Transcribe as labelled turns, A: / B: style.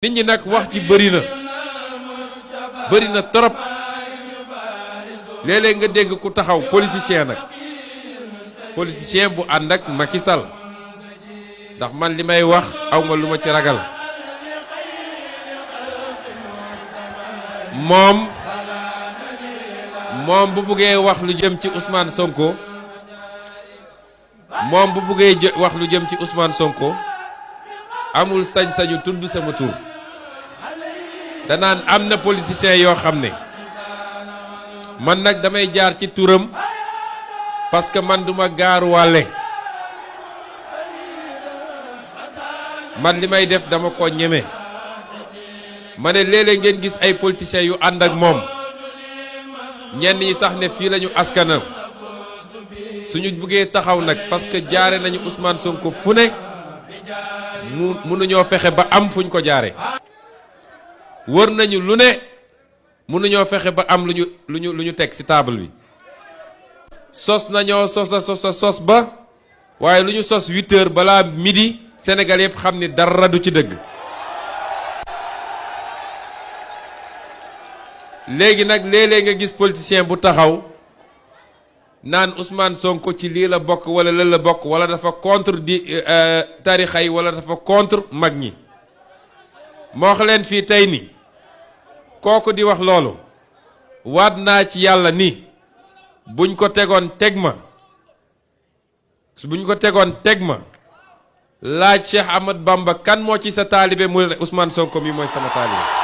A: nit ñi nag wax ci bëri na trop léeg-léeg nga dégg ku taxaw politicien bu ànd ak Macky Sall ndax man li may wax awma lu ma ci ragal moom bu buggee wax lu jëm ci Ousmane Sonko amul sañ-sañu tudd sama tur danaan am na politiciens yoo xam ne man nag damay jaar ci turam parce que man duma gaaruwaale man li may def dama ko ñeme ma ne léeg-léeg ngeen gis ay politiciens yu ànd ak moom ñenn ñi sax ne fii lañu askanal suñu buggee taxaw nag parce que jaare nañu Ousmane Sonko fu ne mënuñoo fexe ba am fuñ ko jaare wër nañu lu ne mënuñoo fexe ba am lu ñu teg ci table bi sos nañoo sos ba waaye lu ñu sos 8 heures balaa midi Sénégal yëpp xam ni dara du ci dëgg léegi nag léeg-léeg nga gis politicien bu taxaw naan Ousmane Sonko ci lii la bokk wala lël la bokk wala dafa contre di tarixa yi wala dafa contre mag ñi moo wax leen fii tey ni kooku di wax loolu waat naa ci yàlla ni buñ ko tegoon teg ma laaj Cheikh Ahmad Bamba kan moo ci sa taalibe mu ne Ousmane Sonko mi mooy sama taalibe